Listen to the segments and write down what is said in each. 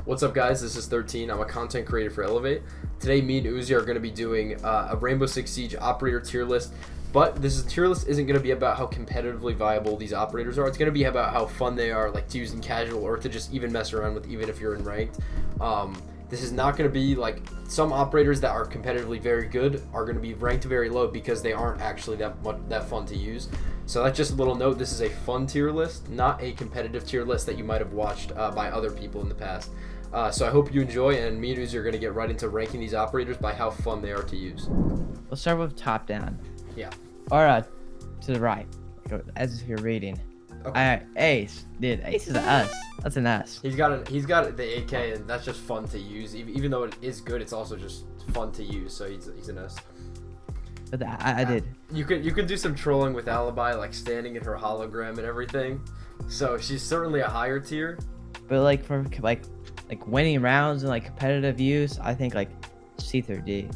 What's up, guys? This is 13. I'm a content creator for Elevate. Today, me and Ooziie are going to be doing a Rainbow Six Siege operator tier list. But this tier list isn't going to be about how competitively viable these operators are. It's going to be about how fun they are, like to use in casual or to just even mess around with, even if you're in ranked. This is not going to be like some operators that are competitively very good are going to be ranked very low because they aren't actually that fun to use. So that's just a little note. This is a fun tier list, not a competitive tier list that you might have watched by other people in the past. So I hope you enjoy, and me and Ooziie are going to get right into ranking these operators by how fun they are to use. We'll start with top down. Yeah. Or to the right, as if you're reading. Okay. Ace, dude. Ace is an S. That's an S. He's got the AK, and that's just fun to use. Even though it is good, it's also just fun to use. So he's an S. But I did. You could do some trolling with Alibi, like standing in her hologram and everything. So she's certainly a higher tier. But like for like winning rounds and like competitive use, I think like C3D.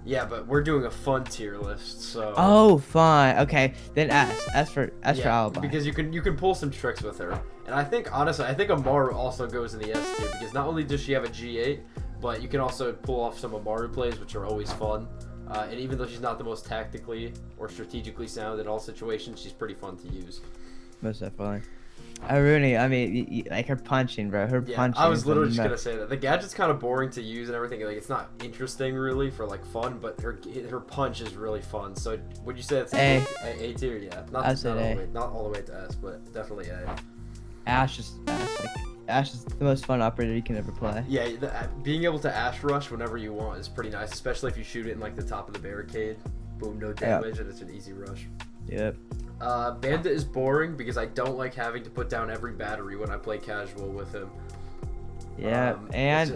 Yeah, but we're doing a fun tier list, so. Oh, fine. Okay, then S for Alibi. Because you can pull some tricks with her, and I think honestly, Amaru also goes in the S tier because not only does she have a G8, but you can also pull off some Amaru plays, which are always fun. And even though she's not the most tactically or strategically sound in all situations, she's pretty fun to use. Most definitely. I mean, like her punching, bro. Her punching. I was literally just gonna say that the gadget's kind of boring to use and everything. Like it's not interesting really for like fun, but her punch is really fun. So would you say it's A tier? Yeah, not all the way to S, but definitely A. Ash is the most fun operator you can ever play. Yeah, being able to Ash rush whenever you want is pretty nice, especially if you shoot it in like the top of the barricade. Boom, no damage, and it's an easy rush. Yep. Bandit is boring because I don't like having to put down every battery when I play casual with him. Yeah,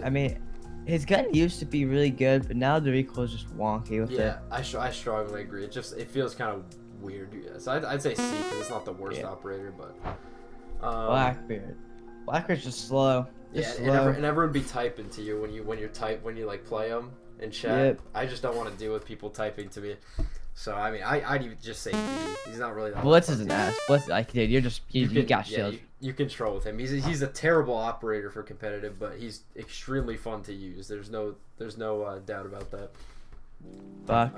I mean, his gun used to be really good, but now the recoil is just wonky with it. Yeah, I strongly agree. It feels kind of weird. Yeah. So I'd say C because it's not the worst operator, but. Blackbeard's just slow. Slow. And everyone be typing to you when you like play them in chat. Yep. I just don't want to deal with people typing to me. So I mean, I'd even just say D. He's not really that. Blitz is an ass. Blitz, like, dude, you got shield. You can troll with him. He's a terrible operator for competitive, but he's extremely fun to use. There's no doubt about that. Buck.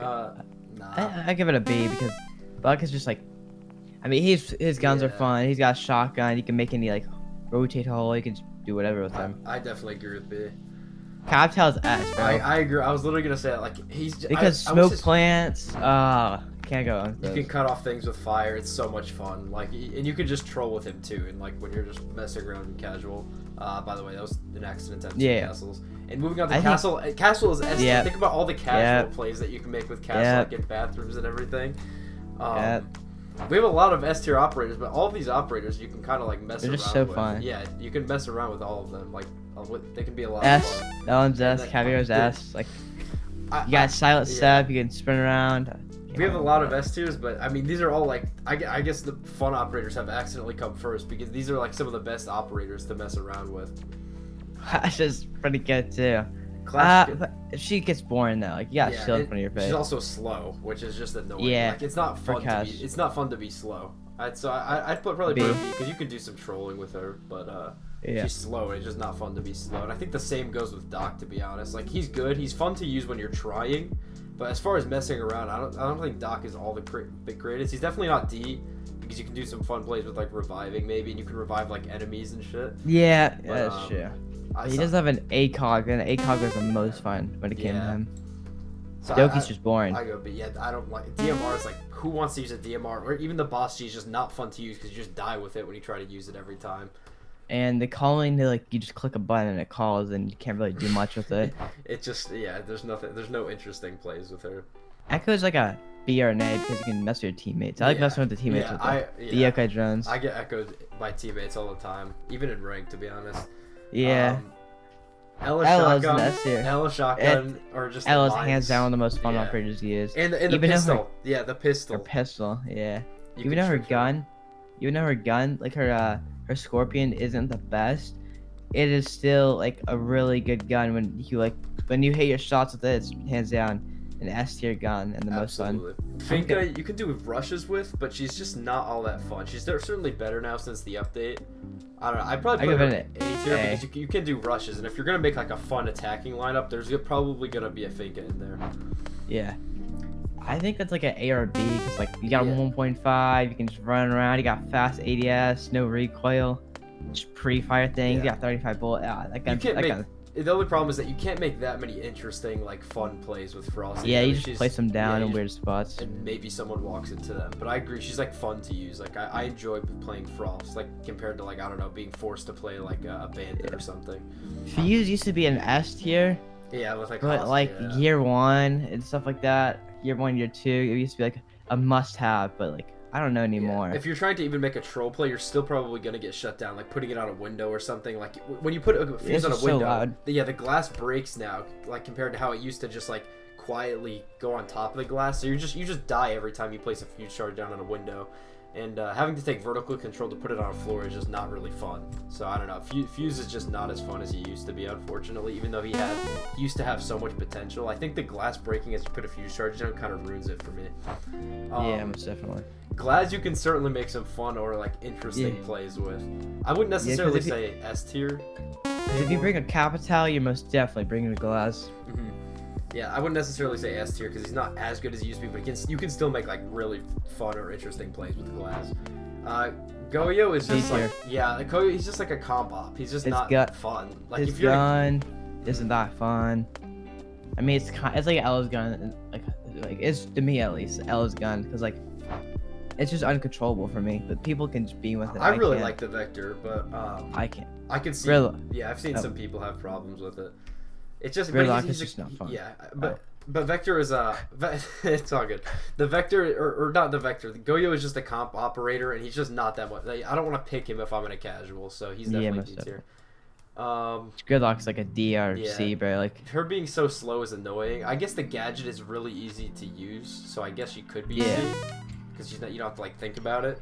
Nah. I give it a B because Buck is just like, I mean, his guns are fun. He's got a shotgun. You can make any like rotate hole. You can do whatever with him. I definitely agree with B. Coptail's S, bro. I agree. I was literally gonna say that. Like because smoke plants. Can't go on. You can cut off things with fire. It's so much fun. Like, and you can just troll with him too. And like when you're just messing around in casual. By the way, that was an accident at castles. And moving on to castle. Castle is S. Think about all the casual plays that you can make with castle, like in bathrooms and everything. We have a lot of S tier operators, but all of these operators you can kind of like mess around with. They're just so fun. Yeah, you can mess around with all of them. Like, they can be a lot of fun. That one's S. Caviar's S. Like, you got silent step. You can sprint around. We have a lot of S tiers, but I mean these are all like I guess the fun operators have accidentally come first because these are like some of the best operators to mess around with. Clash is pretty good too. But she gets boring though. Like you got shield in front of your face. She's also slow, which is just annoying. Yeah, like it's not fun to be slow. I'd put probably B because you can do some trolling with her, but she's slow and it's just not fun to be slow. And I think the same goes with Doc, to be honest. Like he's good, he's fun to use when you're trying, but as far as messing around, I don't think Doc is all the greatest. He's definitely not D because you can do some fun plays with like reviving maybe, and you can revive like enemies and shit. Yeah, that's true. He does have an ACOG, and ACOG was the most fun when it came to him. So Doki's just boring. I go, but yeah, I don't like DMR. Is like, who wants to use a DMR? Or even the boss G is just not fun to use because you just die with it when you try to use it every time. And the calling, like you just click a button and it calls, and you can't really do much with it. It just there's no interesting plays with her. Echo is like a B or an A because you can mess with your teammates. I like messing with the teammates with the Echo drones. I get echoed by teammates all the time, even in rank, to be honest. Yeah. Ella shotgun, or just Ella's hands down the most fun operators to use. And the pistol. The pistol. Her pistol, yeah. Even though her gun, like her Scorpion isn't the best, it is still like a really good gun when you hit your shots with it. It's hands down an S tier gun and the most fun. Finka you can do rushes with, but she's just not all that fun. She's certainly better now since the update, I don't know. I'd probably I put give her it in an A tier A. because you can do rushes, and if you're gonna make like a fun attacking lineup, there's probably gonna be a Finka in there. Yeah. I think that's like an A or a B because like you got Yeah. a 1.5, you can just run around. You got fast ADS, no recoil, just pre-fire things. Yeah. You got 35 bullet. Ah, that gun. You can't that make. gun. The only problem is that you can't make that many interesting, like, fun plays with Frosty. Yeah, I you mean, just she's- place them down yeah, in you weird spots. and maybe someone walks into them. But I agree, she's like fun to use. Like I enjoy playing Frost, like compared to like I don't know, being forced to play like a bandit or something. Fuse used to be an S tier, Yeah, with like but Host, like yeah. year 1 and stuff like that, year 1, year 2, it used to be like a must-have. But like I don't know anymore. Yeah. If you're trying to even make a troll play, you're still probably gonna get shut down. Like putting it on a window or something. Like when you put a fuse on a is so window, loud. the glass breaks now. Like compared to how it used to just like quietly go on top of the glass. So you just die every time you place a fuse charge down on a window. And having to take vertical control to put it on a floor is just not really fun. So I don't know. Fuse is just not as fun as he used to be, unfortunately. Even though he used to have so much potential. I think the glass breaking as you put a fuse charge down kind of ruins it for me. Yeah, most definitely. Glass you can certainly make some fun or like interesting plays with. I wouldn't necessarily say S tier. Because if you bring a Capital, you're most definitely bringing a glass. Mm-hmm. Yeah, I wouldn't necessarily say S tier because he's not as good as he used to be, but you can still make like really fun or interesting plays with Glass. Goyo is just like Goyo. He's just like a comp op. He's just not fun. Like his if you're gun isn't that fun. I mean, it's like Ella's gun. Like it's to me at least Ella's gun because like it's just uncontrollable for me. But people can just be with it. I really like the Vector, but I can't. I can see. Yeah, I've seen some people have problems with it. It's just he's just not fun. Yeah, but Vector is it's all good. The Vector or not the Vector. Goyo is just a comp operator, and he's just not that much. Like, I don't want to pick him if I'm in a casual, so he's definitely D tier. Gridlock's like a D or C, bro. Like her being so slow is annoying. I guess the gadget is really easy to use, so I guess she could be C because you don't have to like think about it.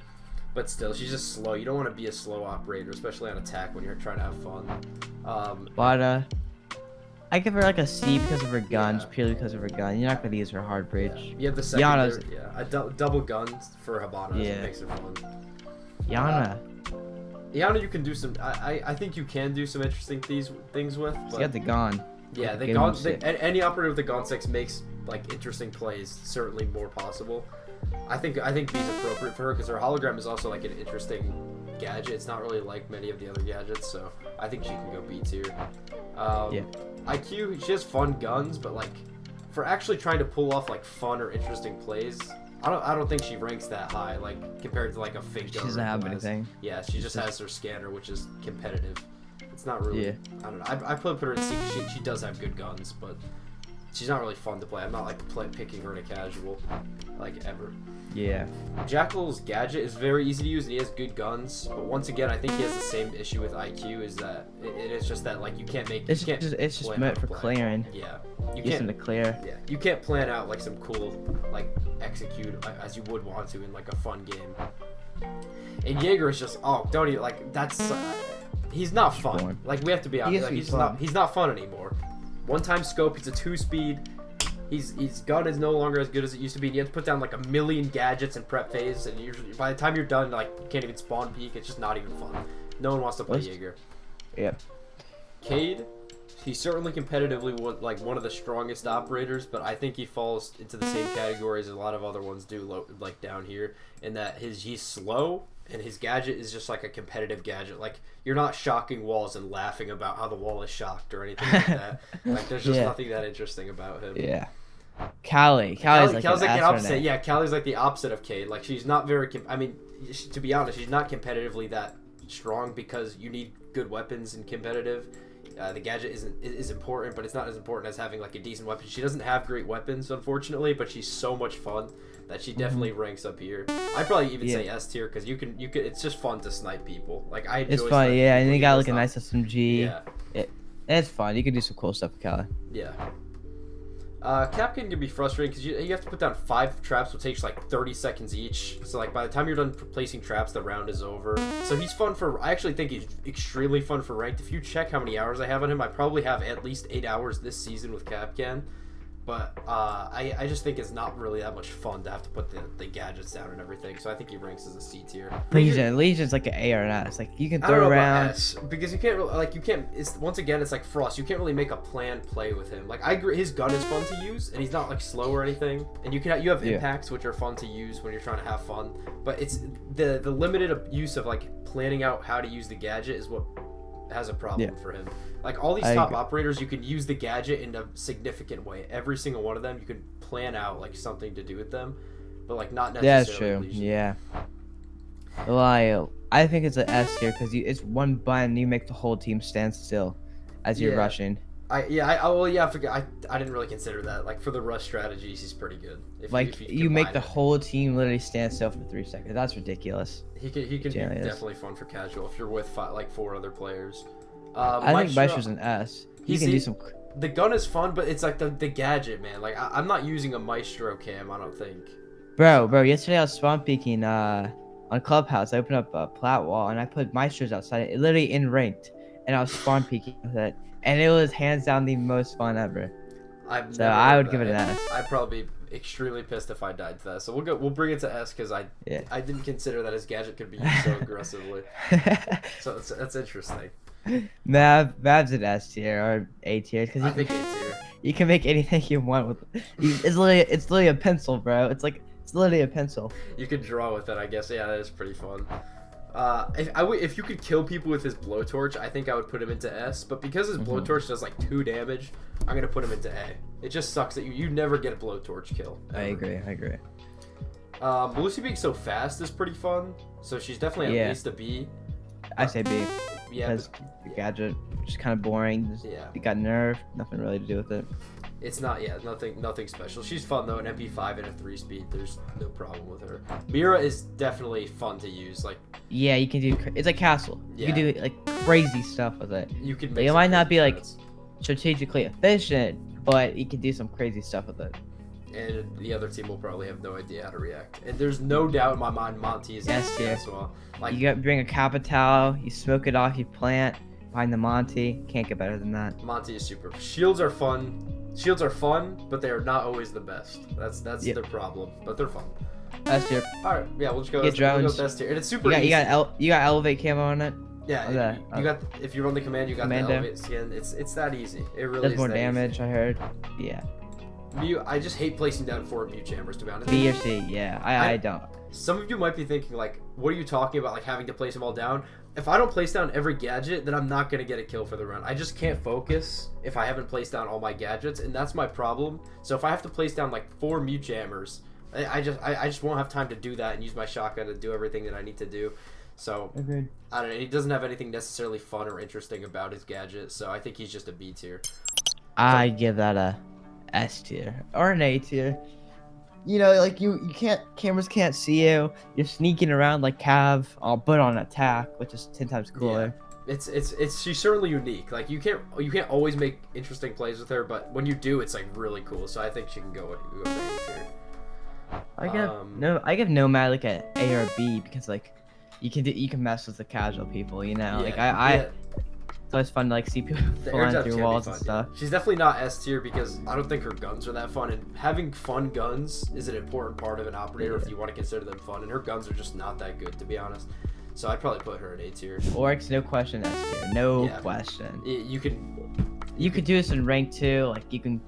But still, she's just slow. You don't want to be a slow operator, especially on attack when you're trying to have fun. But I give her like a C because of her gun, just purely because of her gun. You're not gonna use her hard bridge. Yeah. You have the secondary, a double guns for Habana. Yeah, makes her fun. Yana, you can do some. I think you can do some interesting things with. But, she got the gun. Yeah, the gun. Any operator with the gun 6 makes like interesting plays certainly more possible. I think B is appropriate for her because her hologram is also like an interesting gadget. It's not really like many of the other gadgets, so I think she can go B tier. IQ, she has fun guns, but like for actually trying to pull off like fun or interesting plays, I don't think she ranks that high. Like compared to like a fake gun. She doesn't have anything. Yeah, she just has her scanner, which is competitive. It's not really. I don't know. I probably put her in C. She does have good guns, but she's not really fun to play. I'm not like picking her in a casual, like ever. Yeah. Jackal's gadget is very easy to use and he has good guns, but once again, I think he has the same issue with IQ. Is that it is just that like you can't make. It's just meant for clearing. Yeah. You can't to clear. Yeah. You can't plan out like some cool like execute as you would want to in like a fun game. And Jaeger is just don't even like that's. He's not fun. Boring. Like we have to be honest. Like, he's not fun anymore. One-time scope. It's a 2-speed. His gun is no longer as good as it used to be. And you have to put down like a million gadgets in prep phase, and usually by the time you're done, like you can't even spawn peek. It's just not even fun. No one wants to play Jaeger. Yeah. Cade, he's certainly competitively one of the strongest operators, but I think he falls into the same category as a lot of other ones do, like down here, in that he's slow. And his gadget is just like a competitive gadget. Like, you're not shocking walls and laughing about how the wall is shocked or anything like that. Like, there's just nothing that interesting about him. Yeah. Callie's like the opposite. Yeah, Callie's like the opposite of Cade. Like, she's not very... I mean, to be honest, she's not competitively that strong because you need good weapons in competitive. The gadget is important, but it's not as important as having like a decent weapon. She doesn't have great weapons, unfortunately, but she's so much fun that she definitely ranks up here. I'd probably even say S tier because you can. It's just fun to snipe people. Like I enjoy. It's fun, yeah, and you got like a nice SMG. Yeah, it's fun. You can do some cool stuff with Callie. Yeah. Capcan can be frustrating because you have to put down 5 traps, which takes like 30 seconds each. So like by the time you're done placing traps, the round is over. So he's fun for. I actually think he's extremely fun for ranked. If you check how many hours I have on him, I probably have at least 8 hours this season with Capcan. But I just think it's not really that much fun to have to put the gadgets down and everything. So I think he ranks as a C tier. Legion's like an A or an S. Like you can I don't throw know around. about S, because you can't really, like, you can't. It's once again, it's like Frost. You can't really make a planned play with him. Like I agree, his gun is fun to use, and he's not like slow or anything. And you have impacts which are fun to use when you're trying to have fun. But it's the limited use of like planning out how to use the gadget is what has a problem for him. Like all these top operators, you can use the gadget in a significant way. Every single one of them, you can plan out like something to do with them, but like not necessarily. That's true. Legion. Yeah. Well, I think it's an S tier because it's one button, you make the whole team stand still as you're rushing. I forget. I didn't really consider that. Like for the rush strategies, he's pretty good. If you make the whole team literally stand still for 3 seconds. That's ridiculous. He can be definitely fun for casual if you're with 4 other players. I think Maestro's an S. He can do some. The gun is fun, but it's like the gadget, man. Like I'm not using a Maestro cam. I don't think. Bro. Yesterday I was spawn peeking on Clubhouse. I opened up a plat wall and I put Maestros outside. It literally in ranked, and I was spawn peeking with it, and it was hands down the most fun ever. I would give it an S. I'd probably be extremely pissed if I died to that. So we'll bring it to S because I didn't consider that his gadget could be used so aggressively. So that's interesting. Mav's an S tier or A tier because I think A tier. You can make anything you want with it. It's literally a pencil, bro. It's literally a pencil. You could draw with it, I guess. Yeah, that is pretty fun. If you could kill people with his blowtorch, I think I would put him into S. But because his blowtorch does like 2 damage, I'm gonna put him into A. It just sucks that you never get a blowtorch kill. Ever. I agree. Lucy being so fast is pretty fun. So she's definitely at least a B. I say B. Yeah, because the gadget just kind of boring. You got nerf, nothing really to do with it. It's not, nothing special. She's fun though, an MP5 and a 3-speed. There's no problem with her. Mira is definitely fun to use. Like, yeah, you can do. It's like Castle. You can do like crazy stuff with it. You can. It might not be like strategically efficient, but you can do some crazy stuff with it. And the other team will probably have no idea how to react. And there's no doubt in my mind Monty is S tier as well. Like, you bring a Capital, you smoke it off, you plant behind the Monty. Can't get better than that. Monty is super. Shields are fun, but they are not always the best. That's their problem, but they're fun. S tier. All right, yeah, we'll just go. Get drones. We'll go S tier, and it's super. You got elevate camo on it. Yeah, you got. If you run the command, you got the elevate skin. It's that easy. It really does more damage. Easy. I heard. Yeah. I just hate placing down 4 mute jammers, to be honest. B or C, yeah. I don't. Some of you might be thinking, like, what are you talking about, like, having to place them all down? If I don't place down every gadget, then I'm not going to get a kill for the round. I just can't focus if I haven't placed down all my gadgets, and that's my problem. So if I have to place down, like, 4 mute jammers, I just won't have time to do that and use my shotgun to do everything that I need to do. So, Agreed. I don't know. He doesn't have anything necessarily fun or interesting about his gadget, so I think he's just a B tier. I give that a S tier or an A tier. You know, like you can't, cameras can't see you. You're sneaking around like Cav, but on attack, which is 10 times cooler. Yeah. She's certainly unique. Like you can't always make interesting plays with her, but when you do, it's like really cool. So I think she can go with A tier. I give Nomad like a A or B because like you can mess with the casual people. You know, it's always fun to like see people flying through walls and stuff. She's definitely not S tier because I don't think her guns are that fun, and having fun guns is an important part of an operator if you want to consider them fun, and her guns are just not that good, to be honest. So I'd probably put her at A tier. Oryx, no question, S tier. No question. You could do this in rank 2. Like you can,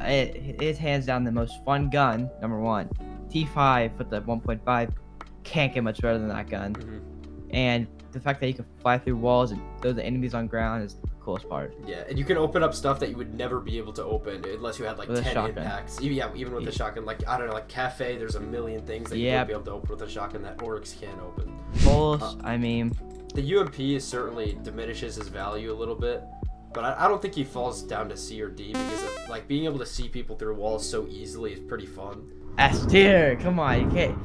it's hands down the most fun gun. Number 1, T5 with the 1.5 can't get much better than that gun. And the fact that you can fly through walls and throw the enemies on ground is the coolest part. Yeah, and you can open up stuff that you would never be able to open unless you had like 10 impacts. Even with the shotgun, like I don't know, like Cafe, there's a million things that you wouldn't be able to open with a shotgun that Oryx can't open. I mean, the UMP certainly diminishes his value a little bit, but I don't think he falls down to C or D because of, like being able to see people through walls so easily is pretty fun. S tier, come on, you can't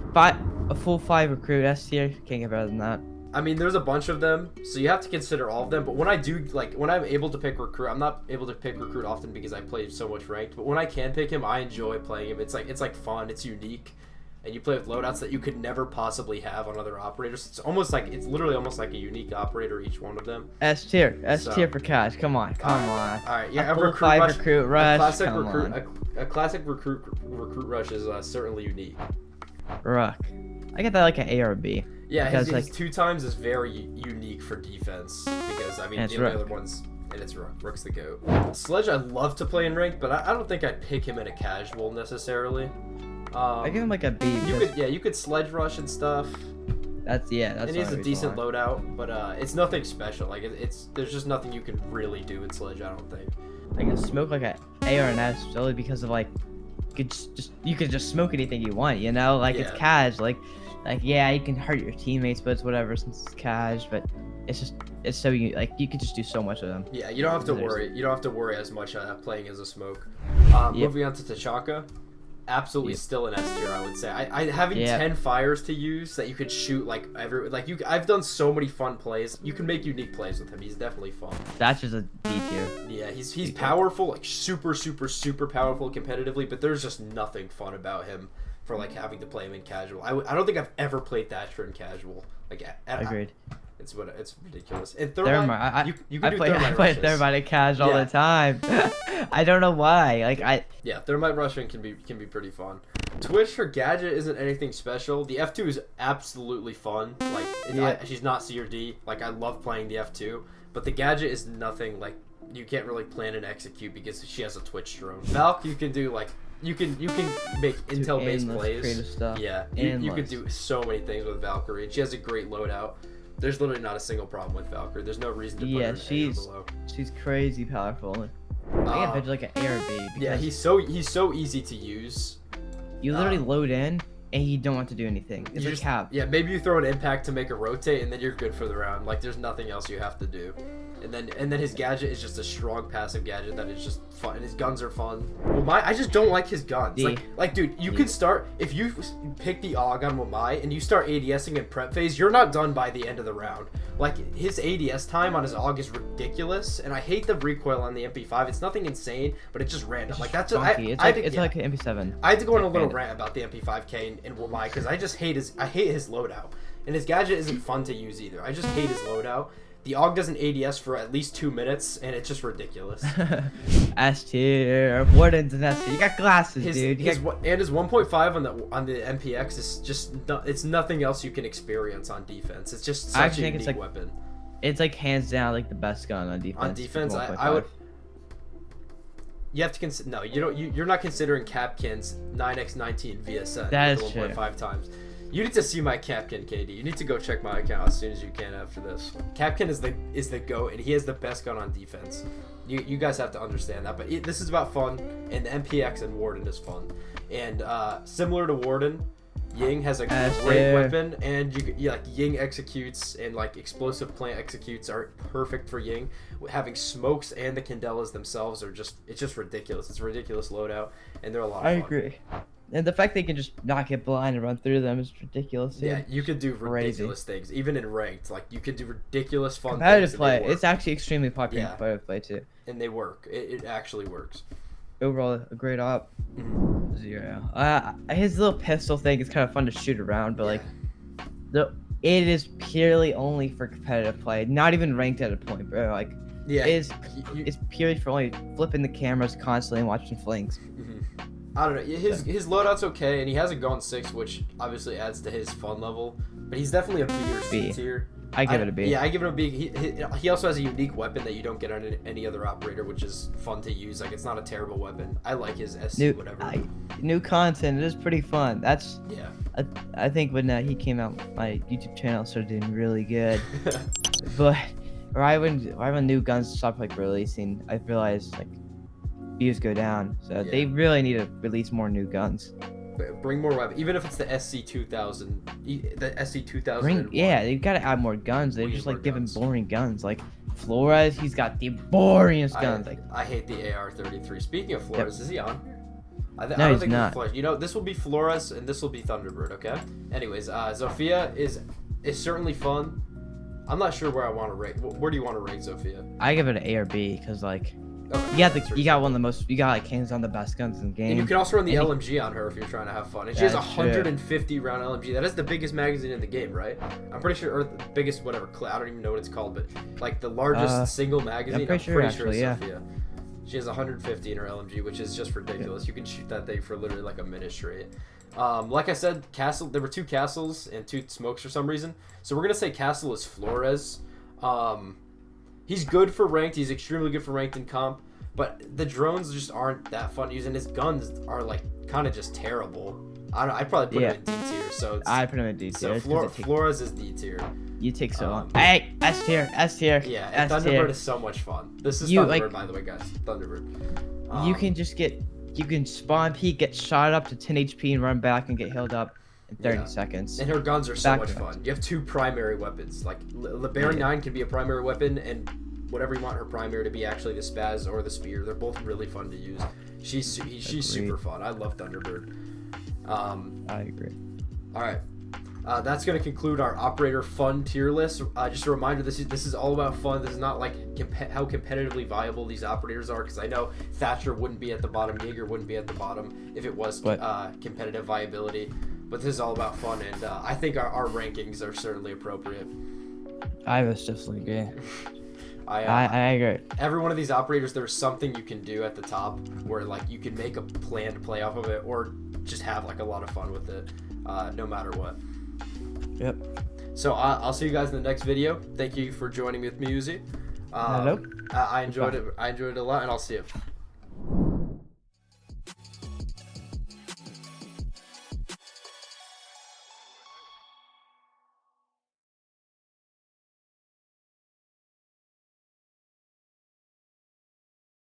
a full 5 recruit S tier, can't get better than that. I mean, there's a bunch of them, so you have to consider all of them. But when I'm able to pick recruit, I'm not able to pick recruit often because I play so much ranked. But when I can pick him, I enjoy playing him. It's like fun, it's unique, and you play with loadouts that you could never possibly have on other operators. It's literally almost like a unique operator, each one of them. S tier for cash. Come on. All right, yeah, a full 5 recruit rush. A classic come recruit, on. a classic recruit rush is certainly unique. Rook. I get that like an A or a B. Yeah, his like 2 times is very unique for defense because I mean the only other ones, and it's Rook. Rook's the goat. Sledge I'd love to play in ranked, but I don't think I'd pick him in a casual necessarily. I give him like a B. You could sledge rush and stuff. That's and he's a decent loadout, but it's nothing special. Like there's just nothing you can really do in sledge. I don't think. I can smoke like an A or an S solely because of like you could just smoke anything you want, you know, like it's cash, like yeah, you can hurt your teammates, but it's whatever since it's cash, but it's so you could just do so much of them. Yeah, you don't have to worry. You don't have to worry as much playing as a smoke. Moving on to T'Chaka. Absolutely still an S tier, I would say. Having 10 fires to use that you could shoot I've done so many fun plays. You can make unique plays with him. He's definitely fun. That's just a D tier. Yeah, he's powerful, like super powerful competitively, but there's just nothing fun about him for like having to play him in casual. I don't think I've ever played Thatcher in casual. Like agreed. It's ridiculous. And Thermite, you can do Thermite I play Thermite in cash all the time. I don't know why. Thermite rushing can be pretty fun. Twitch, her gadget isn't anything special. The F2 is absolutely fun. She's not C or D. Like I love playing the F2, but the gadget is nothing. Like you can't really plan and execute because she has a Twitch drone. Valk, you can do you can make intel based plays. Creative stuff. Yeah, you can do so many things with Valkyrie, and she has a great loadout. There's literally not a single problem with Valkyrie. There's no reason to put her in below. She's crazy powerful. I get like an A or B. Yeah, he's so easy to use. You literally load in and you don't want to do anything. It's like cap. Yeah, maybe you throw an impact to make a rotate, and then you're good for the round. Like there's nothing else you have to do. And then his gadget is just a strong passive gadget that is just fun. And his guns are fun. Well, I just don't like his guns. Like dude, you can start if you pick the AUG on Wamai and you start ADSing in prep phase, you're not done by the end of the round. Like his ADS time on his AUG is ridiculous, and I hate the recoil on the MP5. It's nothing insane, but it's just random. Like that's just it's like an MP7. I had to go on a little rant about the MP5K in Wamai because I just hate his loadout, and his gadget isn't fun to use either. I just hate his loadout. The AUG doesn't ADS for at least 2 minutes, and it's just ridiculous. S tier, Warden's an S tier. You got glasses, dude. And his 1.5 on the MPX is just it's nothing else you can experience on defense. It's just such a unique weapon. It's like hands down like the best gun on defense. On defense, I would. You have to consider. No, you don't. You're not considering Capkin's 9x19 VSN. That is 1.5 times. You need to see my Capkin KD. You need to go check my account as soon as you can after this. Capkin is the GOAT, and he has the best gun on defense. You guys have to understand that. But this is about fun, and the MPX and Warden is fun. And similar to Warden, Ying has a great weapon, and Ying executes and like explosive plant executes are perfect for Ying. Having smokes and the Candelas themselves are it's just ridiculous. It's a ridiculous loadout, and they're a lot of fun. I agree. And the fact they can just not get blind and run through them is ridiculous. Dude. Yeah, you could do ridiculous things, even in ranked. Like you could do ridiculous fun competitive play. It's actually extremely popular in competitive play too. And they work. It actually works. Overall, a great op. 0. His little pistol thing is kind of fun to shoot around, but it is purely only for competitive play. Not even ranked at a point, bro. Like it's purely for only flipping the cameras constantly and watching flings. I don't know. His loadout's okay, and he has a Gun 6, which obviously adds to his fun level. But he's definitely a B or C tier. I give it a B. Yeah, I give it a B. He also has a unique weapon that you don't get on any other operator, which is fun to use. Like, it's not a terrible weapon. I like his SC, whatever. New content. It is pretty fun. That's I think when he came out, my YouTube channel started doing really good. But right when new guns stopped releasing, I realized views go down. So they really need to release more new guns. Bring more weapons, even if it's the SC2000. The SC2000. They've got to add more guns. They're just giving boring guns. Like Flores, he's got the boringest guns. I hate the AR-33. Speaking of Flores, is he on? I no, don't he's think not. Flores. You know, this will be Flores and this will be Thunderbird. Okay. Anyways, Zofia is certainly fun. I'm not sure where I want to rate. Where do you want to rate Zofia? I give it an A or B because okay, you got one of the most, you got hands on the best guns in the game. And you can also run the LMG on her if you're trying to have fun. And she has a 150 round LMG. That is the biggest magazine in the game, right? I'm pretty sure, or the biggest whatever. I don't even know what it's called, but the largest single magazine. I'm pretty sure it's Zofia. She has 150 in her LMG, which is just ridiculous. You can shoot that thing for literally like a minute straight. Like I said, Castle. There were 2 Castles and 2 Smokes for some reason. So we're gonna say Castle is Flores. He's good for ranked. He's extremely good for ranked in comp. But the drones just aren't that fun to use, and his guns are like kind of just terrible. I'd probably put him in D tier. So I'd put him in D tier. So Flores is D tier. You take so long. Hey, S tier, S tier. Yeah, and Thunderbird is so much fun. This is Thunderbird, by the way, guys. Thunderbird. You can just you can spawn peek, get shot up to 10 HP, and run back and get healed up in 30 seconds. And her guns are so much fun. You have 2 primary weapons. Like, Bearing 9 can be a primary weapon, and whatever you want her primary to be, actually the Spaz or the Spear. They're both really fun to use. She's super fun. I love Thunderbird. I agree. All right. That's going to conclude our operator fun tier list. Just a reminder, this is all about fun. This is not like how competitively viable these operators are, because I know Thatcher wouldn't be at the bottom, Jaeger wouldn't be at the bottom if it was competitive viability. But this is all about fun, and I think our rankings are certainly appropriate. I was definitely agree. I agree. Every one of these operators, there's something you can do at the top where like you can make a plan to play off of it, or just have like a lot of fun with it, no matter what. Yep. So I'll see you guys in the next video. Thank you for joining me with me, Ooziie. I enjoyed it. I enjoyed it a lot, and I'll see you.